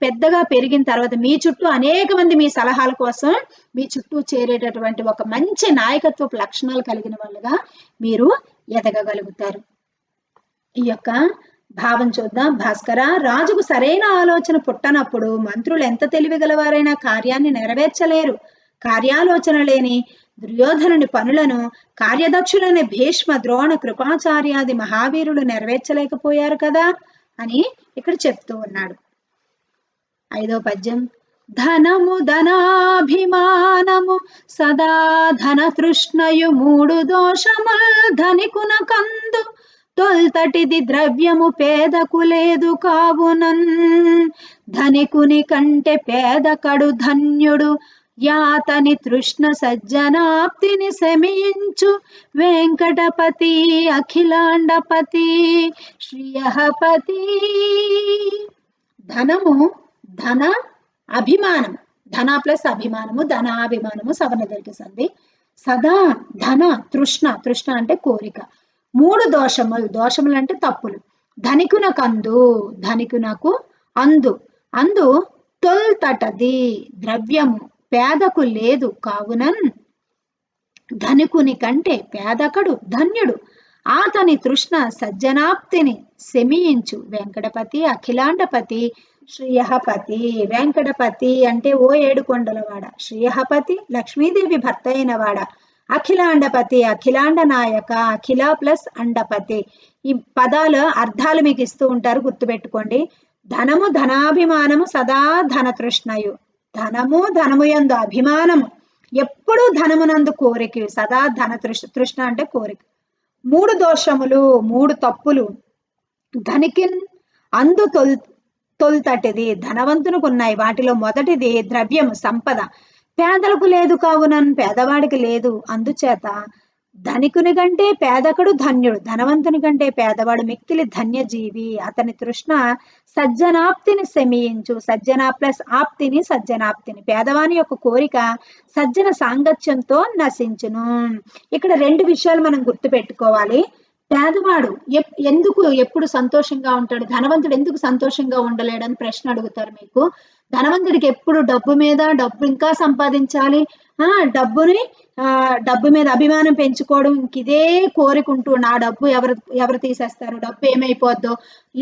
పెద్దగా పెరిగిన తర్వాత మీ చుట్టూ అనేక మంది మీ సలహాల కోసం మీ చుట్టూ చేరేటటువంటి ఒక మంచి నాయకత్వపు లక్షణాలు కలిగిన వాళ్ళుగా మీరు ఎదగగలుగుతారు. ఈ యొక్క భావం చూద్దాం. భాస్కర, రాజుకు సరైన ఆలోచన పుట్టనప్పుడు మంత్రులు ఎంత తెలివిగలవారైనా కార్యాన్ని నెరవేర్చలేరు. కార్యాలోచన లేని దుర్యోధనుని పనులను కార్యదక్షులైన భీష్మ, ద్రోణ, కృపాచార్యాది మహావీరులు నెరవేర్చలేకపోయారు కదా అని ఇక్కడ చెప్తూ ఉన్నాడు. 5వ పద్యం. ధనము ధనాభిమానము సదా ధన తృష్ణయు మూడు దోషముల్ ధనికున కందు, తొల్తటిది ద్రవ్యము పేదకు లేదు కావునన్ ధనికుని కంటే పేదకడు ధన్యుడు యాతని తృష్ణ సజ్జనాప్తిని శమించు వెంకటపతి అఖిలాండపతి శ్రియపతి. ధనము, ధన అభిమానం, ధన ప్లస్ అభిమానము, ధనాభిమానము సవర్ణదీర్ఘ సంధి. సదా ధన తృష్ణ, తృష్ణ అంటే కోరిక. మూడు దోషములు, దోషములు అంటే తప్పులు. ధనికునకు అందు, ధనికునకు అందు, అందు తొల్తటది ద్రవ్యము పేదకు లేదు కావునన్ ధనికుని కంటే పేదకడు ధన్యుడు ఆతని తృష్ణ సజ్జనాప్తిని శమించు వెంకటపతి అఖిలాండపతి శ్రీయపతి. వెంకటపతి అంటే ఓ ఏడుకొండలవాడ, శ్రీయపతి లక్ష్మీదేవి భర్త అయినవాడ, అఖిలాండపతి అఖిలాండ నాయక, అఖిల ప్లస్ అండపతి. ఈ పదాల అర్థాలు మీకు ఇస్తూ ఉంటారు, గుర్తుపెట్టుకోండి. ధనము ధనాభిమానము సదా ధన తృష్ణయు, ధనము ధనము యందు అభిమానము, ఎప్పుడు ధనమునందు కోరిక, సదా ధన తృష్ణ అంటే కోరిక. మూడు దోషములు, మూడు తప్పులు. ధనికిన్ అందు తొల్తటిది ధనవంతునికి ఉన్నాయి, వాటిలో మొదటిది ద్రవ్యము సంపద పేదలకు లేదు కావునన్ పేదవాడికి లేదు, అందుచేత ధనికుని కంటే పేదకుడు ధన్యుడు, ధనవంతుని కంటే పేదవాడు మిక్కిలి ధన్యజీవి. అతని తృష్ణ సజ్జనాప్తిని శమించు, సజ్జన ప్లస్ ఆప్తిని సజ్జనాప్తిని, పేదవాని యొక్క కోరిక సజ్జన సాంగత్యంతో నశించును. ఇక్కడ రెండు విషయాలు మనం గుర్తు పెట్టుకోవాలి. పేదవాడు ఎందుకు ఎప్పుడు సంతోషంగా ఉంటాడు, ధనవంతుడు ఎందుకు సంతోషంగా ఉండలేడని ప్రశ్న అడుగుతారు మీకు. ధనవంతుడికి ఎప్పుడు డబ్బు మీద, డబ్బు ఇంకా సంపాదించాలి, డబ్బు మీద అభిమానం పెంచుకోవడం, ఇంక ఇదే కోరికుంటూ నా డబ్బు ఎవరు తీసేస్తారు, డబ్బు ఏమైపోద్దో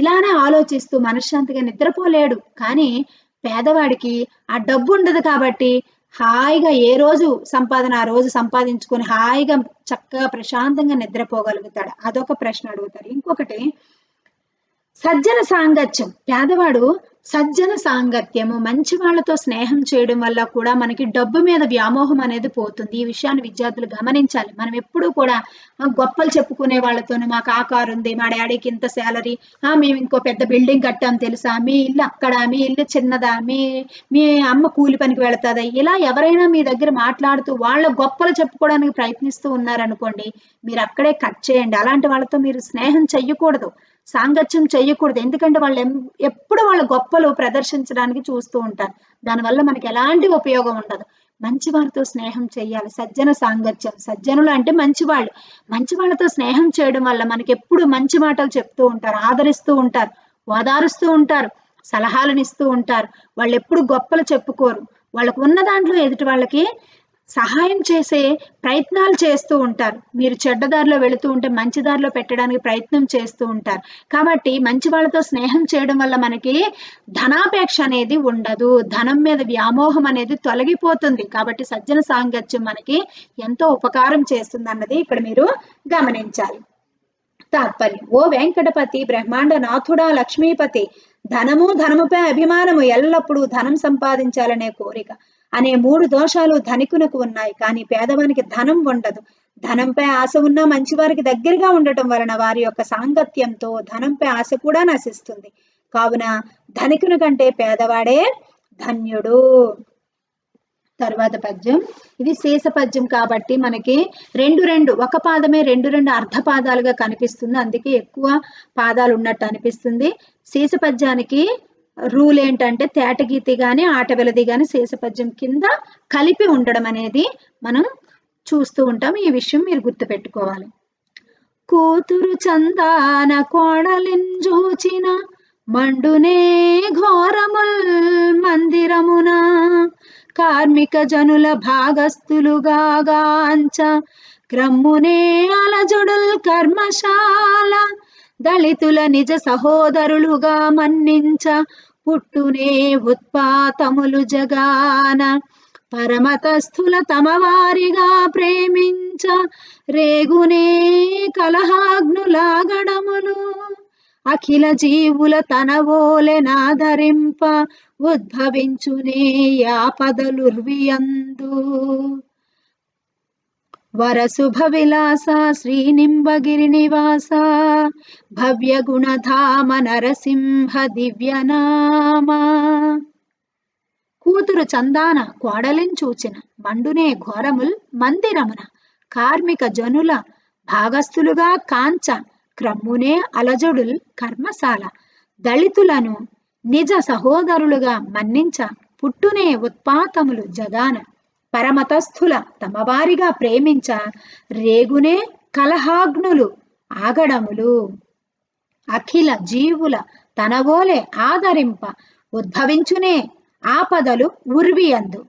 ఇలానే ఆలోచిస్తూ మనశ్శాంతిగా నిద్రపోలేడు. కానీ పేదవాడికి ఆ డబ్బు ఉండదు కాబట్టి హాయిగా ఏ రోజు సంపాదన ఆ రోజు సంపాదించుకొని హాయిగా చక్కగా ప్రశాంతంగా నిద్రపోగలుగుతాడు. అదొక ప్రశ్న అడుగుతారు. ఇంకొకటి సజ్జన సాంగత్యం. పేదవాడు సజ్జన సాంగత్యము, మంచి వాళ్ళతో స్నేహం చేయడం వల్ల కూడా మనకి డబ్బు మీద వ్యామోహం అనేది పోతుంది. ఈ విషయాన్ని విద్యార్థులు గమనించాలి. మనం ఎప్పుడూ కూడా గొప్పలు చెప్పుకునే వాళ్ళతోనే మాకు ఆ కారు ఉంది, మా డాడీకి ఇంత శాలరీ, మేము ఇంకో పెద్ద బిల్డింగ్ కట్టాం తెలుసా, మీ ఇల్లు అక్కడ, మీ ఇల్లు చిన్నదా, మీ అమ్మ కూలి పనికి వెళుతుందా, ఇలా ఎవరైనా మీ దగ్గర మాట్లాడుతూ వాళ్ళ గొప్పలు చెప్పుకోవడానికి ప్రయత్నిస్తూ ఉన్నారనుకోండి, మీరు అక్కడే కట్ చేయండి. అలాంటి వాళ్ళతో మీరు స్నేహం చెయ్యకూడదు, సాంగత్యం చెయ్యకూడదు. ఎందుకంటే వాళ్ళు ఎప్పుడు వాళ్ళ గొప్పలు ప్రదర్శించడానికి చూస్తూ ఉంటారు. దానివల్ల మనకి ఎలాంటి ఉపయోగం ఉండదు. మంచి వారితో స్నేహం చేయాలి. సజ్జన సాంగత్యం, సజ్జనులు అంటే మంచివాళ్ళు. మంచి వాళ్ళతో స్నేహం చేయడం వల్ల మనకి ఎప్పుడు మంచి మాటలు చెప్తూ ఉంటారు, ఆదరిస్తూ ఉంటారు, ఓదారుస్తూ ఉంటారు, సలహాలను ఇస్తూ ఉంటారు. వాళ్ళు ఎప్పుడు గొప్పలు చెప్పుకోరు, వాళ్ళకు ఉన్న దాంట్లో ఎదుటి వాళ్ళకి సహాయం చేసే ప్రయత్నాలు చేస్తూ ఉంటారు. మీరు చెడ్డదారిలో వెళుతూ ఉంటే మంచి దారిలో పెట్టడానికి ప్రయత్నం చేస్తూ ఉంటారు. కాబట్టి మంచి వాళ్ళతో స్నేహం చేయడం వల్ల మనకి ధనాపేక్ష అనేది ఉండదు, ధనం మీద వ్యామోహం అనేది తొలగిపోతుంది. కాబట్టి సజ్జన సాంగత్యం మనకి ఎంతో ఉపకారం చేస్తుంది అన్నది ఇక్కడ మీరు గమనించాలి. తాత్పర్యం: ఓ వెంకటపతి, బ్రహ్మాండ నాథుడా, లక్ష్మీపతి, ధనముపై అభిమానము, ఎల్లప్పుడూ ధనం సంపాదించాలనే కోరిక అనే మూడు దోషాలు ధనికునకు ఉన్నాయి. కానీ పేదవానికి ధనం ఉండదు. ధనంపై ఆశ ఉన్న మంచివారికి దగ్గరగా ఉండటం వలన వారి యొక్క సాంగత్యంతో ధనంపై ఆశ కూడా నశిస్తుంది. కావున ధనికుని కంటే పేదవాడే ధన్యుడు. తర్వాత పద్యం, ఇది శేష పద్యం కాబట్టి మనకి ఒక పాదమే రెండు అర్ధపాదాలుగా కనిపిస్తుంది, అందుకే ఎక్కువ పాదాలు ఉన్నట్టు అనిపిస్తుంది. శేష పద్యానికి రూల్ ఏంటంటే తేటగీతి గాని ఆటవెలది గాని శేష పద్యం కింద కలిపి ఉండడం అనేది మనం చూస్తూ ఉంటాం. ఈ విషయం మీరు గుర్తుపెట్టుకోవాలి. కూతురు చందాన కోడలింజూచిన మండునే ఘోరముల్ మందిరమున కార్మిక జనుల భాగస్థులుగాంచ క్రమ్మునే అలజుడుల్ కర్మశాల దళితుల నిజ సహోదరులుగా మన్నించ పుట్టునే ఉత్పాతములు జగాన పరమతస్థుల తమ వారిగా ప్రేమించ రేగునే కలహాగ్నులాగడములు అఖిల జీవుల తనవోలెనాదరింప ఉద్భవించునే యాపదలుర్వియందు. వరశుభ విలాస శ్రీనింబగిరి నివాస భవ్య గుణధామ నరసింహ దివ్యనామ. కూతురు చందాన కోడలిన్ చూచిన మండునే ఘోరముల్ మందిరమున కార్మిక జనుల భాగస్థులుగా కాంచ క్రమ్మునే అలజడుల్ కర్మశాల. దళితులను నిజ సహోదరులుగా మన్నించ పుట్టునే ఉత్పాతములు జగాన. పరమతస్థుల తమవారిగా ప్రేమించ రేగునే కలహాగ్నులు ఆగడములు. అఖిల జీవుల తనవోలే ఆదరింప ఉద్భవించునే ఆపదలు ఉర్వియందు.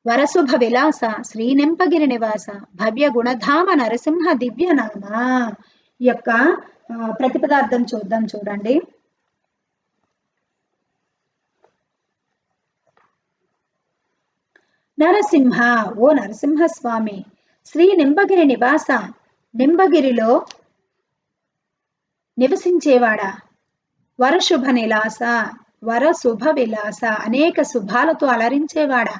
వరశుభ విలాస శ్రీనింపగిరి నివాస భవ్య గుణధామ నరసింహ దివ్యనామ. ఈ యొక్క ప్రతిపదార్థం చూద్దాం, చూడండి. నరసింహ, ఓ నరసింహస్వామి, శ్రీ నింబగిరి నివాస, నింబగిరిలో నివసించేవాడా. వరశుభ నిలాస, వరశుభ విలాస, అనేక శుభాలతో అలరించేవాడా.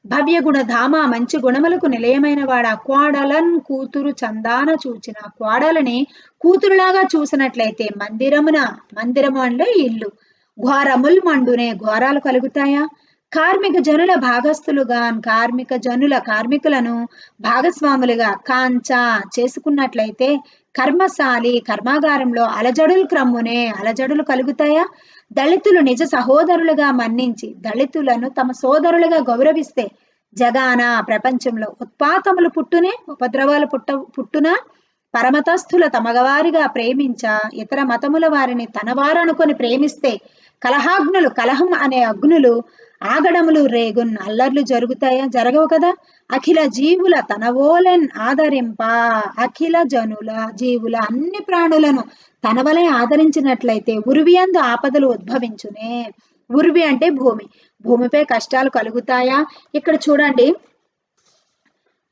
భవ్య గుణధామ, మంచి గుణములకు నిలయమైన వాడా. కోడలన్ కూతురు చందాన చూచిన, కోడలని కూతురులాగా చూసినట్లయితే మందిరమున, మందిరము అంటే ఇల్లు. ఘోరముల్ మండునే, ఘోరాలు కలుగుతాయా. కార్మిక జనుల భాగస్థులుగా, కార్మికులను భాగస్వాములుగా కాంచా చేసుకున్నట్లయితే కర్మశాలి, కర్మాగారంలో అలజడులు క్రమ్మునే, అలజడులు కలుగుతాయా. దళితులు నిజ సహోదరులుగా మన్నించి, దళితులను తమ సోదరులుగా గౌరవిస్తే జగాన, ప్రపంచంలో ఉత్పాతములు పుట్టునే, ఉపద్రవాలు పుట్టున. పరమతస్థుల తమగవారిగా ప్రేమించ ఇతర మతముల వారిని తనవారనుకొని ప్రేమిస్తే కలహాగ్నులు, కలహం అనే అగ్నులు ఆగడములు రేగున్, అల్లర్లు జరుగుతాయా, జరగవు కదా. అఖిల జీవుల తనవోలెన్ ఆదరింప, అఖిల జనుల జీవుల అన్ని ప్రాణులను తనవలే ఆదరించినట్లయితే ఉర్వియందు ఆపదలు ఉద్భవించునే. ఉర్వి అంటే భూమి, భూమిపై కష్టాలు కలుగుతాయా. ఇక్కడ చూడండి,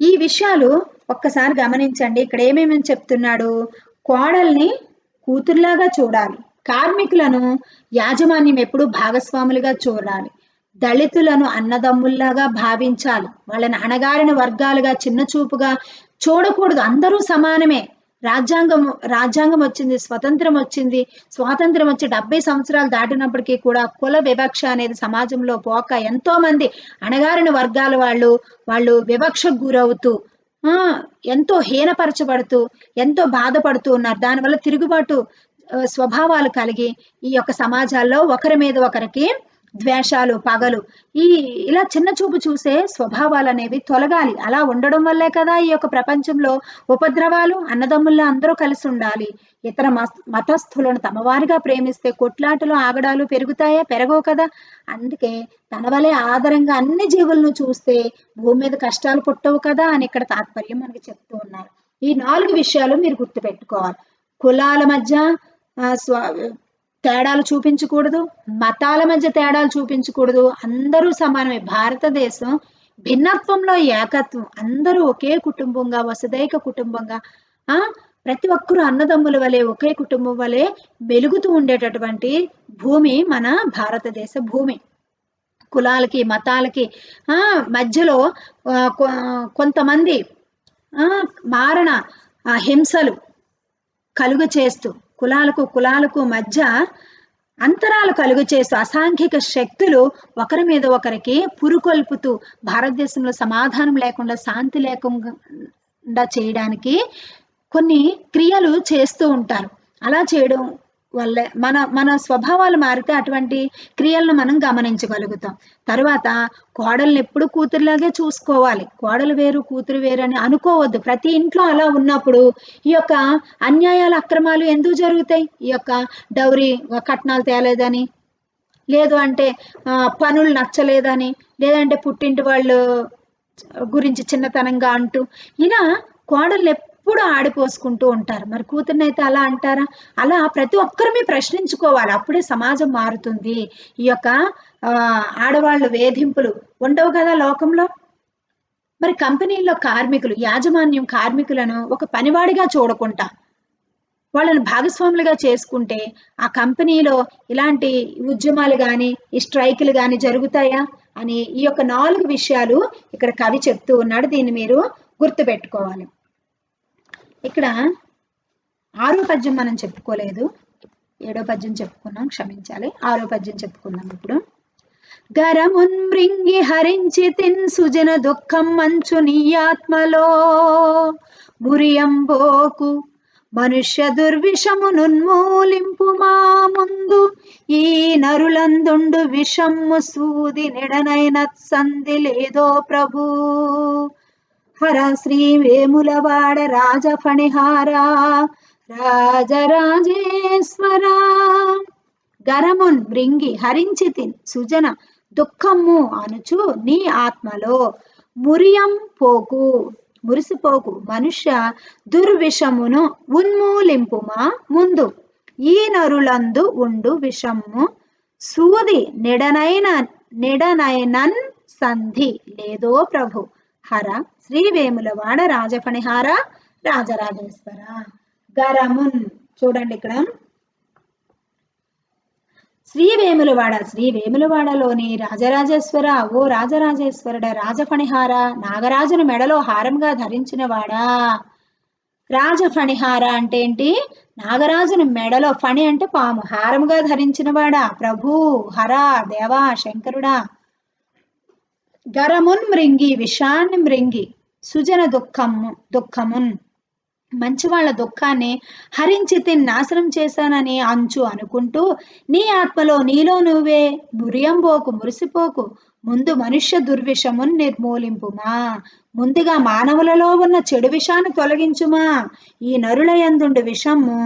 ఈ విషయాలు ఒక్కసారి గమనించండి. ఇక్కడ ఏమేమని చెప్తున్నాడు. కోడల్ని కూతురులాగా చూడాలి, కార్మికులను యాజమాన్యం ఎప్పుడు భాగస్వాములుగా చూడాలి, దళితులను అన్నదమ్ముల్లాగా భావించాలి, వాళ్ళని అణగారిన వర్గాలుగా చిన్న చూపుగా చూడకూడదు. అందరూ సమానమే. రాజ్యాంగం వచ్చింది, స్వాతంత్రం వచ్చి 70 సంవత్సరాలు దాటినప్పటికీ కూడా కుల వివక్ష అనేది సమాజంలో పోక ఎంతో మంది అణగారిన వర్గాల వాళ్ళు వివక్షకు గురవుతూ ఎంతో హీనపరచబడుతూ ఎంతో బాధపడుతూ ఉన్నారు. దానివల్ల తిరుగుబాటు స్వభావాలు కలిగి ఈ యొక్క సమాజాల్లో ఒకరి మీద ఒకరికి ద్వేషాలు, పగలు, ఇలా చిన్న చూపు చూసే స్వభావాలు అనేవి తొలగాలి. అలా ఉండడం వల్లే కదా ఈ యొక్క ప్రపంచంలో ఉపద్రవాలు. అన్నదమ్ముల్లో అందరూ కలిసి ఉండాలి. ఇతర మతస్థులను తమవారిగా ప్రేమిస్తే కొట్లాటలు, ఆగడాలు పెరుగుతాయా, పెరగవు కదా. అందుకే తన వలె ఆదరంగా అన్ని జీవులను చూస్తే భూమి మీద కష్టాలు పుట్టవు కదా అని ఇక్కడ తాత్పర్యం మనకి చెప్తూ ఉన్నారు. ఈ 4 విషయాలు మీరు గుర్తుపెట్టుకోవాలి. కులాల మధ్య తేడాలు చూపించకూడదు, మతాల మధ్య తేడాలు చూపించకూడదు, అందరూ సమానమే. భారతదేశం భిన్నత్వంలో ఏకత్వం, అందరూ ఒకే కుటుంబంగా, వసుదైక కుటుంబంగా, ప్రతి ఒక్కరూ అన్నదమ్ముల వలె ఒకే కుటుంబం వలె వెలుగుతూ ఉండేటటువంటి భూమి మన భారతదేశ భూమి. కులాలకి, మతాలకి మధ్యలో కొంతమంది మారణ హింసలు కలుగ చేస్తూ, కులాలకు మధ్య అంతరాలు కలుగు చేస్తూ, అసాంఘిక శక్తులు ఒకరి మీద ఒకరికి పురుకొల్పుతూ భారతదేశంలో సమాధానం లేకుండా, శాంతి లేకుండా చేయడానికి కొన్ని క్రియలు చేస్తూ ఉంటారు. అలా చేయడం వల్ల మన స్వభావాలు మారితే అటువంటి క్రియలను మనం గమనించగలుగుతాం. తర్వాత కోడల్ని ఎప్పుడు కూతురులాగే చూసుకోవాలి. కోడలు వేరు, కూతురు వేరు అని అనుకోవద్దు. ప్రతి ఇంట్లో అలా ఉన్నప్పుడు ఈ యొక్క అన్యాయాలు, అక్రమాలు ఎందుకు జరుగుతాయి. ఈ యొక్క డౌరీ కట్నాలు తేలేదని, లేదు అంటే పనులు నచ్చలేదని, లేదంటే పుట్టింటి వాళ్ళు గురించి చిన్నతనంగా అంటూ ఇలా కోడల్ని ఎప్పుడు ఆడిపోసుకుంటూ ఉంటారు. మరి కూతుర్ని అయితే అలా అంటారా? అలా ప్రతి ఒక్కరిని ప్రశ్నించుకోవాలి. అప్పుడే సమాజం మారుతుంది. ఈ యొక్క ఆడవాళ్ళు వేధింపులు ఉండవు కదా లోకంలో. మరి కంపెనీల్లో కార్మికులు, యాజమాన్యం కార్మికులను ఒక పనివాడిగా చూడకుండా వాళ్ళని భాగస్వాములుగా చేసుకుంటే ఆ కంపెనీలో ఇలాంటి ఉద్యమాలు కానీ, ఈ స్ట్రైకులు కానీ జరుగుతాయా అని ఈ యొక్క 4 విషయాలు ఇక్కడ కవి చెప్తూ ఉన్నాడు. దీన్ని మీరు గుర్తు పెట్టుకోవాలి. ఇక్కడ 6వ పద్యం మనం చెప్పుకోలేదు, 7వ పద్యం చెప్పుకున్నాం, క్షమించాలి. 6వ పద్యం చెప్పుకుందాం ఇప్పుడు. గరమున్ మృంగి హరించి తిన్ సుజన దుఃఖం మంచు నీ ఆత్మలో మురియంబోకు మనుష్య దుర్విషమునున్మూలింపు మా ముందు ఈ నరులందుండు విషమ్ము సూది నెడనైన సంధి లేదో ప్రభు. హర శ్రీ వేములవాడ రాజఫణిహార రాజరాజేశ్వర. గరమున్ మృంగి హరించితిన్ సుజన దుఃఖము అనుచు నీ ఆత్మలో మురియం పోకు మురిసిపోకు మనుష్య దుర్విషమును ఉన్మూలింపుమా ముందు ఈ నరులందు ఉండు విషము సూది నెడనైనన్ సంధి లేదో ప్రభు. హర శ్రీ వేములవాడ రాజఫణిహార రాజరాజేశ్వర. గరమున్ చూడండి ఇక్కడ శ్రీ వేములవాడలోని రాజరాజేశ్వర, ఓ రాజరాజేశ్వరుడ, రాజఫణిహార, నాగరాజును మెడలో హారంగా ధరించిన వాడా. రాజఫణిహార అంటే ఏంటి? నాగరాజును మెడలో, ఫణి అంటే పాము, హారముగా ధరించిన వాడా ప్రభు, హర దేవా శంకరుడా. గరమున్ మృంగి విషాన్ని మృంగి, సుజన దుఃఖమున్ మంచి వాళ్ళ దుఃఖాన్ని హరించి నాశనం చేశానని అంచు అనుకుంటూ నీ ఆత్మలో నీలో నువ్వే మురియంబోకు మురిసిపోకు ముందు మనుష్య దుర్విషమున్ నిర్మూలింపుమా, ముందుగా మానవులలో ఉన్న చెడు విషాన్ని తొలగించుమా. ఈ నరులయందుండు విషము,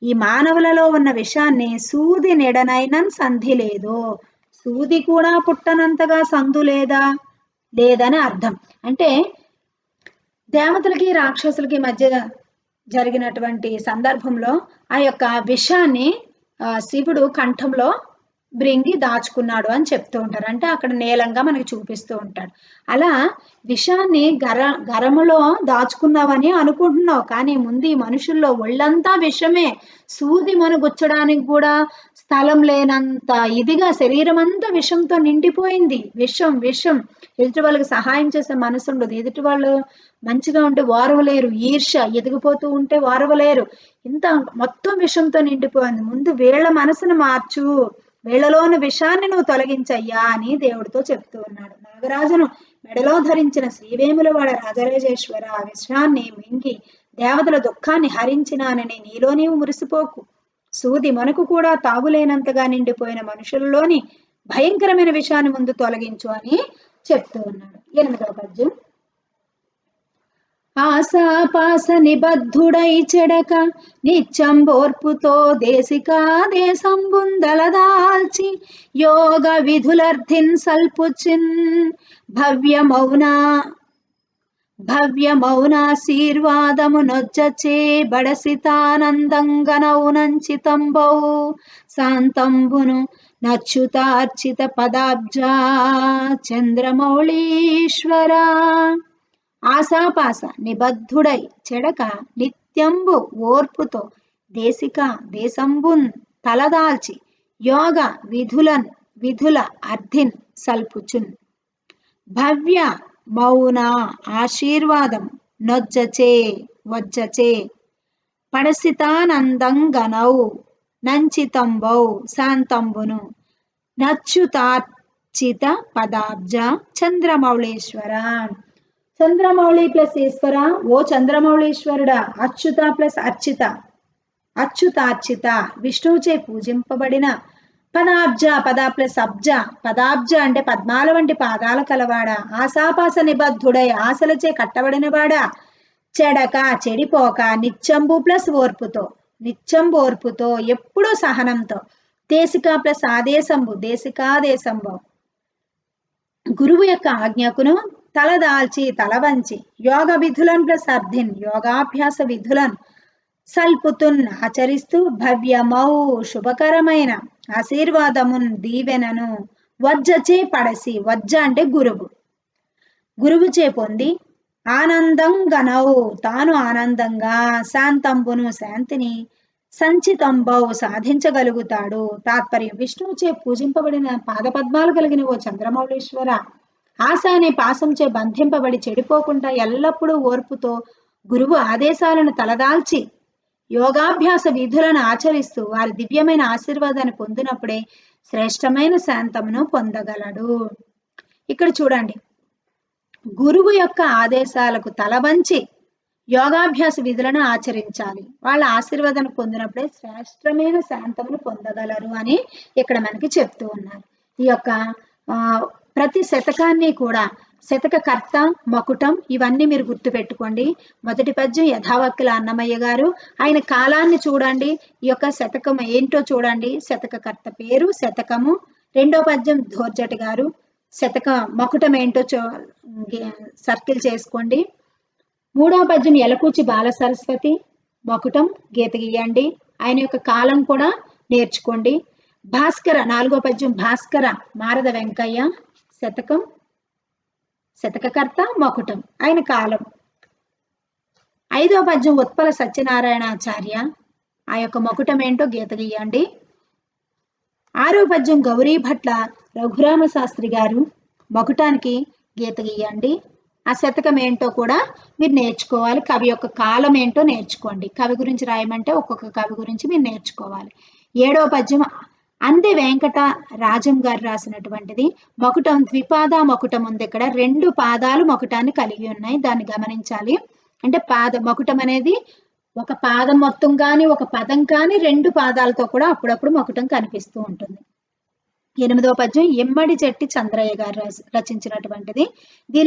ఈ మానవులలో ఉన్న విషాన్ని సూది నెడనైనన్ సంధి లేదు, సూది కూడా పుట్టనంతగా సందు లేదని అర్థం. అంటే దేవతలకి రాక్షసులకి మధ్య జరిగినటువంటి సందర్భంలో ఆ యొక్క విషాన్ని శివుడు కంఠంలో బ్రింగి దాచుకున్నాడు అని చెప్తూ ఉంటారు. అంటే అక్కడ నీలంగా మనకి చూపిస్తూ ఉంటాడు. అలా విషాన్ని గరములో దాచుకున్నావని అనుకుంటున్నావు, కానీ ముందు ఈ మనుషుల్లో ఒళ్ళంతా విషమే, సూది మనుగుచ్చడానికి కూడా స్థలం లేనంత ఇదిగా శరీరం అంతా విషంతో నిండిపోయింది. విషం ఎదుటి వాళ్ళకి సహాయం చేసే మనసు ఉండదు, ఎదుటి వాళ్ళు మంచిగా ఉంటే వారవలేరు, ఈర్ష్య ఎదిగిపోతూ ఉంటే వారవలేరు, ఇంత మొత్తం విషంతో నిండిపోయింది. ముందు వీళ్ళ మనసును మార్చు, వీళ్ళలోని విషాన్ని నువ్వు తొలగించయ్యా అని దేవుడితో చెప్తూ ఉన్నాడు. నాగరాజును మెడలో ధరించిన శ్రీవేములవాడ రాజరాజేశ్వర, ఆ విషాన్ని మింగి దేవతల దుఃఖాన్ని హరించినానని నీలో నీవు మురిసిపోకు, సూది మనకు కూడా తాగులేనంతగా నిండిపోయిన మనుషుల్లోని భయంకరమైన విషయాన్ని ముందు తొలగించు అని చెప్తూ ఉన్నాడు. 8వ పద్యం. ఆశాపాస నిబద్ధుడై చెడక నిత్యంబోర్పుతో దేశికా దేశంబుందలదాల్చి యోగ విధులర్థిన్ సల్పుచిన్ భవ్యమౌనాశీర్వాదము నొజ్జచే బడసితానందంగనౌనంచితంబౌ శాంతంబును నచ్యుతార్చిత పదాబ్జా చంద్రమౌళీశ్వర. ఆశాపాస నిబద్ధుడై చెడక నిత్యంబు ఓర్పుతో దేశిక దేశంబున్ తలదాల్చి యోగ విధుల అర్థిన్ సల్పుచున్ భవ్య మౌన ఆశీర్వాదం వజ్జచే పడసితానందంగనౌ నంచితంబౌ శాంతంబును నచ్యుతార్చిత పదాబ్జ చంద్రమౌళీశ్వర. చంద్రమౌళి ప్లస్ ఈశ్వర, ఓ చంద్రమౌళీశ్వరుడా. అచ్యుత ప్లస్ అచ్యుతార్చిత, విష్ణువుచే పూజింపబడిన. పద ప్లస్ పదాబ్జ అంటే పద్మాల వంటి పాదాల కలవాడా. ఆశాపాస నిబద్ధుడై, ఆశలచే కట్టబడినవాడా. చెడక చెడిపోక, నిత్యంబు ప్లస్ ఓర్పుతో ఎప్పుడూ సహనంతో. దేశిక ప్లస్ దేశికాదేశంబు, గురువు యొక్క ఆజ్ఞకును తలదాల్చి తల వంచి, యోగ విధులను ప్లస్ అర్థిన్ యోగాభ్యాస విధులను సల్పుతున్ ఆచరిస్తూ, భవ్యమౌ శుభకరమైన ఆశీర్వాదమున్ దీవెనను వజ్జచే పడసి, వజ్జ అంటే గురువుచే పొంది, ఆనందం గనౌ తాను ఆనందంగా, శాంతంబును శాంతిని, సంచితంబౌ సాధించగలుగుతాడు. తాత్పర్యం: విష్ణువుచే పూజింపబడిన పాదపద్మాలు కలిగిన ఓ చంద్రమౌళీశ్వర, ఆశ అనే పాశంచే బంధింపబడి చెడిపోకుండా ఎల్లప్పుడూ ఓర్పుతో గురువు ఆదేశాలను తలదాల్చి యోగాభ్యాస విధులను ఆచరిస్తూ వారి దివ్యమైన ఆశీర్వాదాన్ని పొందినప్పుడే శ్రేష్టమైన శాంతమును పొందగలడు. ఇక్కడ చూడండి, గురువు యొక్క ఆదేశాలకు తలవంచి యోగాభ్యాస విధులను ఆచరించాలి. వాళ్ళ ఆశీర్వాదాన్ని పొందినప్పుడే శ్రేష్టమైన శాంతమును పొందగలరు అని ఇక్కడ మనకి చెప్తూ ఉన్నారు. ఈ యొక్క ప్రతి శతకాన్ని కూడా శతక కర్త, మకుటం ఇవన్నీ మీరు గుర్తుపెట్టుకోండి. మొదటి పద్యం యథావక్కుల అన్నమయ్య గారు, ఆయన కాలాన్ని చూడండి. ఈ యొక్క శతకం ఏంటో చూడండి. శతక కర్త పేరు శతకము. రెండో పద్యం ధోర్జటి గారు, శతక మకుటం ఏంటో సర్కిల్ చేసుకోండి. మూడవ పద్యం యలకూచి బాల సరస్వతి, మకుటం గీత గీయండి. ఆయన యొక్క కాలం కూడా నేర్చుకోండి. భాస్కర నాలుగో పద్యం భాస్కర మారద వెంకయ్య, శతకం శతకకర్త మకుటం ఆయన కాలం. ఐదవ పద్యం ఉత్పల సత్యనారాయణాచార్య, ఆ యొక్క మకుటం ఏంటో గీత గీయండి. ఆరో పద్యం గౌరీ భట్ల రఘురామ శాస్త్రి గారు, మకుటానికి గీత గీయండి. ఆ శతకం ఏంటో కూడా మీరు నేర్చుకోవాలి. కవి యొక్క కాలం ఏంటో నేర్చుకోండి. కవి గురించి రాయమంటే ఒక్కొక్క కవి గురించి మీరు నేర్చుకోవాలి. ఏడవ పద్యం అందే వెంకట రాజం గారు రాసినటువంటిది. మకుటం ద్విపాద మకుటం ఉంది. ఇక్కడ 2 పాదాలు మకుటాన్ని కలిగి ఉన్నాయి, దాన్ని గమనించాలి. అంటే మకుటం అనేది ఒక పాదం మొత్తం కానీ ఒక పదం కానీ 2 పాదాలతో కూడా అప్పుడప్పుడు మకుటం కనిపిస్తూ ఉంటుంది. 8వ పద్యం ఎమ్మడి చెట్టి చంద్రయ్య గారు రచించినటువంటిది. దీని